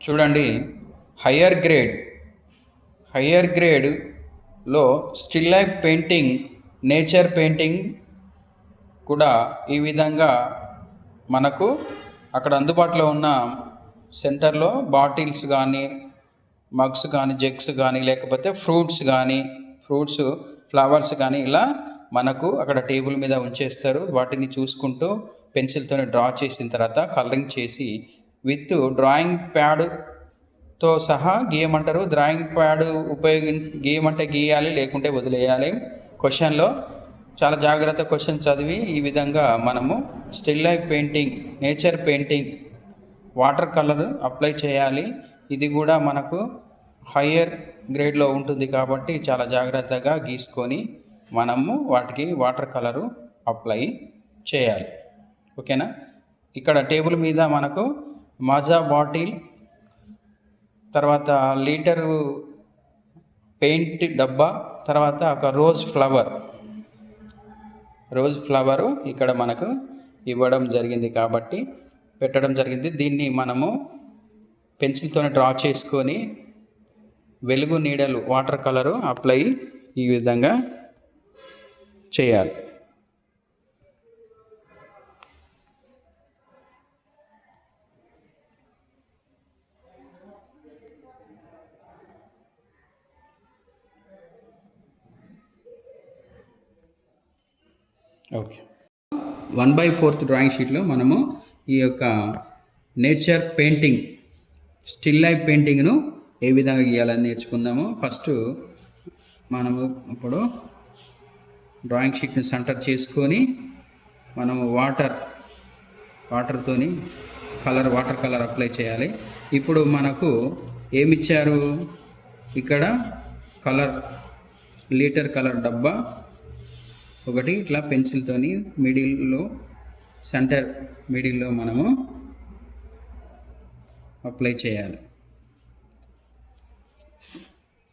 చూడండి. Higher grade higher గ్రేడ్లో still life painting, nature painting కూడా ఈ విధంగా మనకు అక్కడ అందుబాటులో ఉన్న సెంటర్లో బాటిల్స్ కానీ, మగ్స్ కానీ, జగ్స్ కానీ, లేకపోతే ఫ్రూట్స్, ఫ్లవర్స్ కానీ ఇలా మనకు అక్కడ టేబుల్ మీద ఉంచేస్తారు. వాటిని చూసుకుంటూ పెన్సిల్తో డ్రా చేసిన తర్వాత కలరింగ్ చేసి విత్ డ్రాయింగ్ ప్యాడ్తో సహా గీయమంటారు. డ్రాయింగ్ ప్యాడ్ గీయమంటే గీయాలి, లేకుంటే వదిలేయాలి. క్వశ్చన్లో చాలా జాగ్రత్త క్వశ్చన్ చదివి ఈ విధంగా మనము still life painting, nature painting, water colour apply చేయాలి. ఇది కూడా మనకు హయ్యర్ గ్రేడ్లో ఉంటుంది కాబట్టి చాలా జాగ్రత్తగా గీసుకొని మనము వాటికి వాటర్ కలరు అప్లై చేయాలి. ఓకేనా. ఇక్కడ టేబుల్ మీద మనకు మాజా బాటిల్, తర్వాత లీటరు పెయింట్ డబ్బా, తర్వాత ఒక రోజ్ ఫ్లవరు ఇక్కడ మనకు ఇవ్వడం జరిగింది కాబట్టి పెట్టడం జరిగింది. దీన్ని మనము పెన్సిల్తో డ్రా చేసుకొని వెలుగు నీడలు వాటర్ కలరు అప్లై ఈ విధంగా చేయాలి. ఓకే. 1/4 డ్రాయింగ్ షీట్లో మనము ఈ యొక్క నేచర్ పెయింటింగ్, స్టిల్ లైఫ్ పెయింటింగ్ను ఏ విధంగా గీయాలని నేర్చుకుందాము. ఫస్ట్ మనము ఇప్పుడు డ్రాయింగ్ షీట్ని సెంటర్ చేసుకొని మనము వాటర్తోని వాటర్ కలర్ అప్లై చేయాలి. ఇప్పుడు మనకు ఏమిచ్చారు, ఇక్కడ లీటర్ కలర్ డబ్బా ఒకటి ఇట్లా పెన్సిల్తోని సెంటర్ మిడిల్లో మనము అప్లై చేయాలి.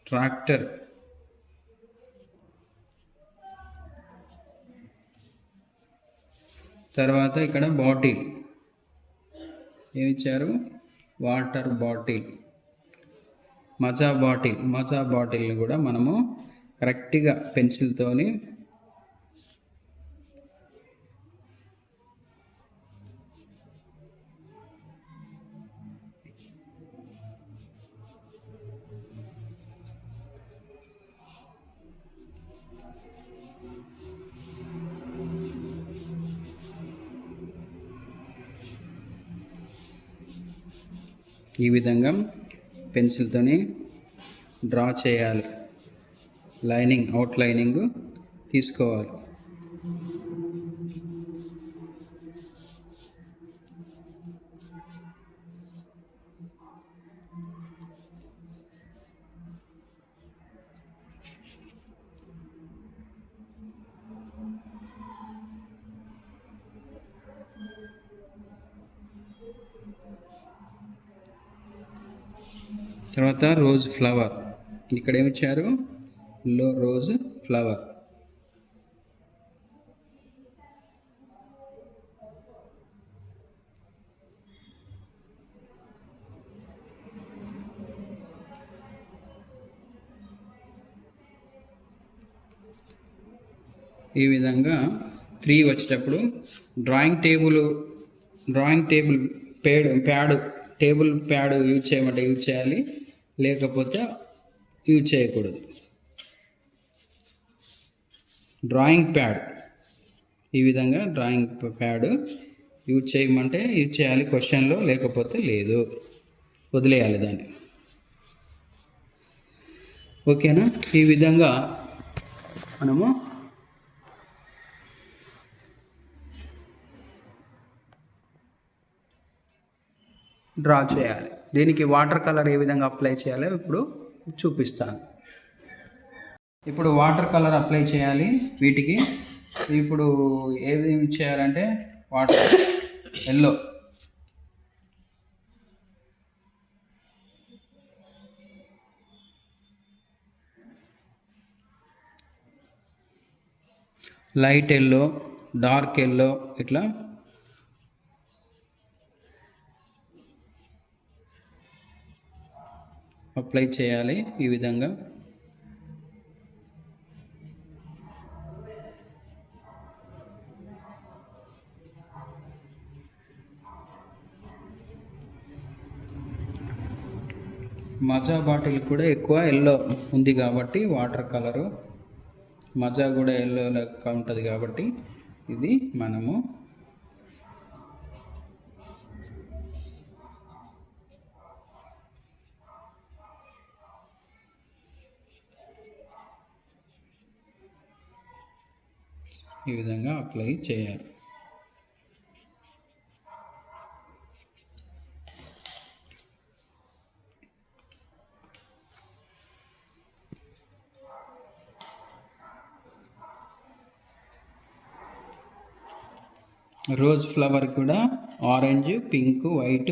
ట్రాక్టర్, తర్వాత ఇక్కడ బాటిల్ ఏమిచ్చారు, వాటర్ బాటిల్, మజా బాటిల్ని కూడా మనము కరెక్ట్గా పెన్సిల్తోని ఈ విధంగా పెన్సిల్తోని డ్రా చేయాలి. అవుట్లైనింగ్ తీసుకోవాలి. తర్వాత రోజ్ ఫ్లవర్, ఇక్కడ ఏమిచ్చారు, రోజ్ ఫ్లవర్. ఈ విధంగా 3 వచ్చేటప్పుడు డ్రాయింగ్ టేబుల్ ప్యాడ్ యూజ్ చేయమంటే యూజ్ చేయాలి, లేకపోతే యూజ్ చేయకూడదు. డ్రాయింగ్ ప్యాడ్ ఈ విధంగా యూజ్ చేయమంటే యూజ్ చేయాలి క్వశ్చన్లో, లేకపోతే లేదు, వదిలేయాలి దాన్ని. ఓకేనా. ఈ విధంగా మనము డ్రా చేయాలి. దీనికి వాటర్ కలర్ ఏ విధంగా అప్లై చేయాలో ఇప్పుడు చూపిస్తాను. ఇప్పుడు వాటర్ కలర్ అప్లై చేయాలి వీటికి. ఇప్పుడు ఏది చేయాలంటే water yellow, light yellow, dark yellow, ఇట్లా అప్లై చేయాలి ఈ విధంగా. మజా బాటిల్ కూడా ఎక్కువ ఎల్లో ఉంది కాబట్టి వాటర్ కలరు మజా కూడా ఎల్లో లెక్క ఉంటుంది కాబట్టి ఇది మనము ఈ విధంగా అప్లై చేయాలి. రోజ్ ఫ్లవర్ కూడా ఆరెంజ్, పింక్, వైట్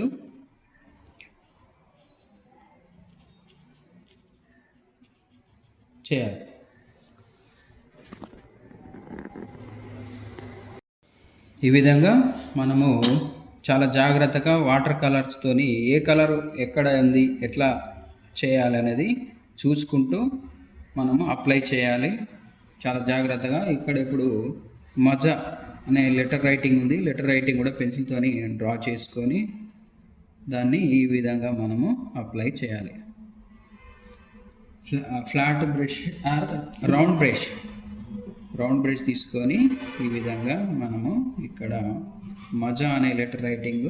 చేయాలి. ఈ విధంగా మనము చాలా జాగ్రత్తగా వాటర్ కలర్స్తోని ఏ కలర్ ఎక్కడ ఉంది ఎట్లా చేయాలి అనేది చూసుకుంటూ మనము అప్లై చేయాలి చాలా జాగ్రత్తగా. ఇక్కడ ఇప్పుడు మజా అనే లెటర్ రైటింగ్ ఉంది, లెటర్ రైటింగ్ కూడా పెన్సిల్తోని డ్రా చేసుకొని దాన్ని ఈ విధంగా మనము అప్లై చేయాలి. Flat brush or round brush తీసుకొని ఈ విధంగా మనము ఇక్కడ మజా అనే లెటర్ రైటింగ్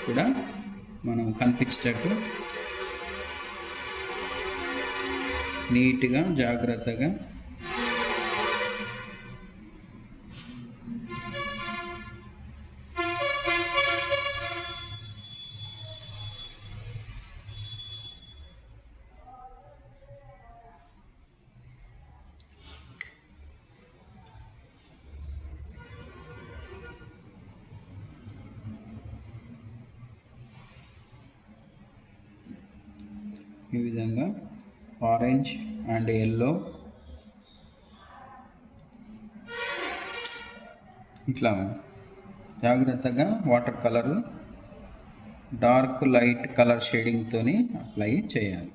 కూడా మనం కనిపించేటట్టు నీట్గా జాగ్రత్తగా ఈ విధంగా ఆరెంజ్ అండ్ ఎల్లో ఇట్లా జాగ్రత్తగా water colour dark light colour షేడింగ్తో అప్లై చేయాలి.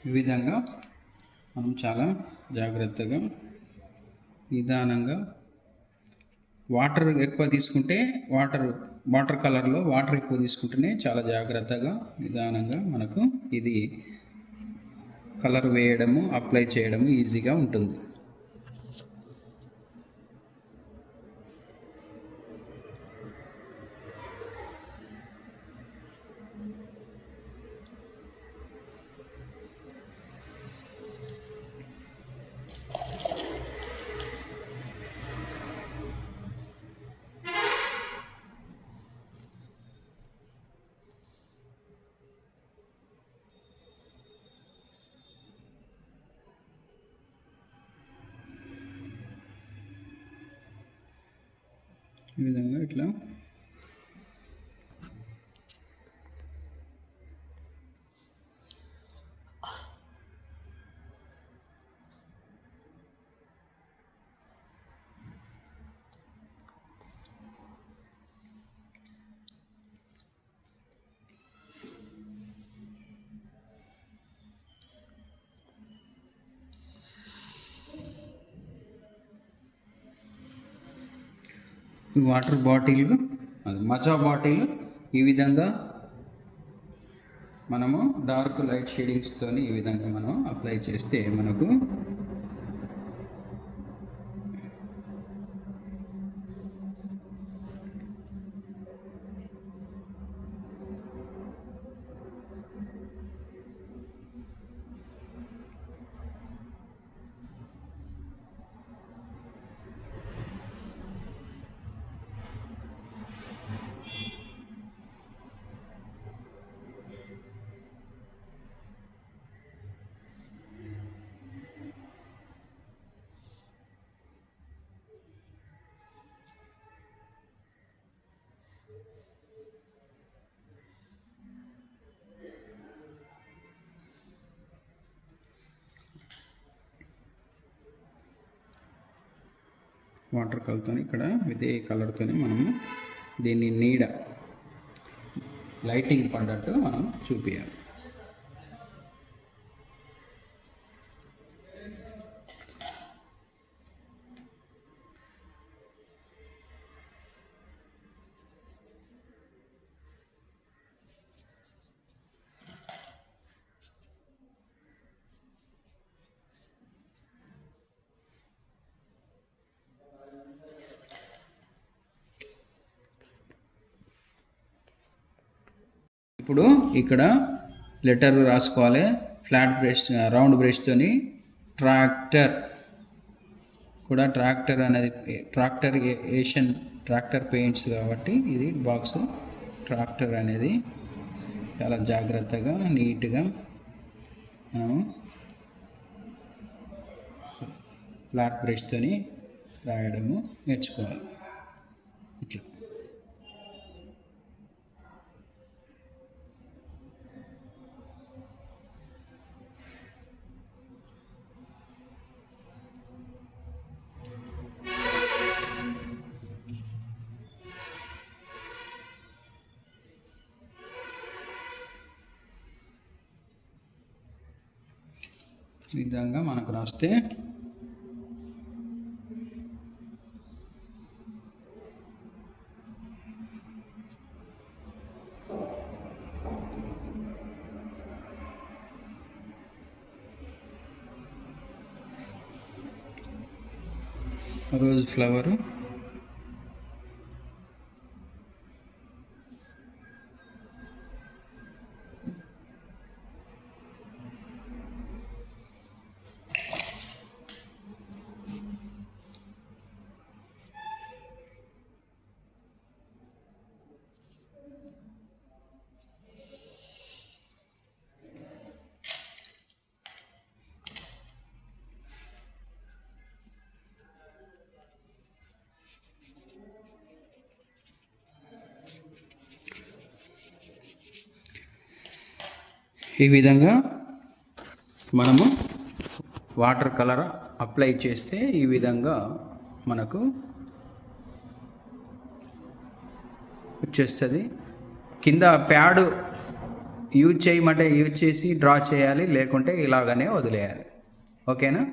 ఈ విధంగా మనం చాలా జాగ్రత్తగా నిదానంగా వాటర్ ఎక్కువ తీసుకుంటే వాటర్ కలర్లో వాటర్ ఎక్కువ తీసుకుంటేనే చాలా జాగ్రత్తగా నిదానంగా మనకు ఇది కలర్ వేయడము అప్లై చేయడము ఈజీగా ఉంటుంది. ఈ విధంగా ఇట్లా ఈ వాటర్ బాటిల్, మజా బాటిల్ ఈ విధంగా మనము డార్క్ లైట్ షేడింగ్స్తో ఈ విధంగా మనం అప్లై చేస్తే మనకు వాటర్ కలర్తో ఇక్కడ ఇదే కలర్తో మనము దీన్ని నీడ లైటింగ్ పడ్డట్టు మనం చూపించాలి. ఇప్పుడు ఇక్కడ లెటర్ రాసుకోవాలి. ఫ్లాట్ బ్రష్, రౌండ్ బ్రష్తోని ట్రాక్టర్ కూడా, ట్రాక్టర్ అనేది ట్రాక్టర్ ఏషియన్ ట్రాక్టర్ పెయింట్స్ కాబట్టి ఇది బాక్స్ ట్రాక్టర్ అనేది చాలా జాగ్రత్తగా నీట్గా మనం ఫ్లాట్ బ్రష్తోని రాయడము నేర్చుకోవాలి. ఇట్లా ఈ విధంగా మనకు రాస్తే రోజ్ ఫ్లవరు, ఈ విధంగా మనము వాటర్ కలర్ అప్లై చేస్తే ఈ విధంగా మనకు వచ్చేస్తుంది. కింద ప్యాడ్ యూజ్ చేయమంటే యూజ్ చేసి డ్రా చేయాలి, లేకుంటే ఇలాగనే వదిలేయాలి. ఓకేనా?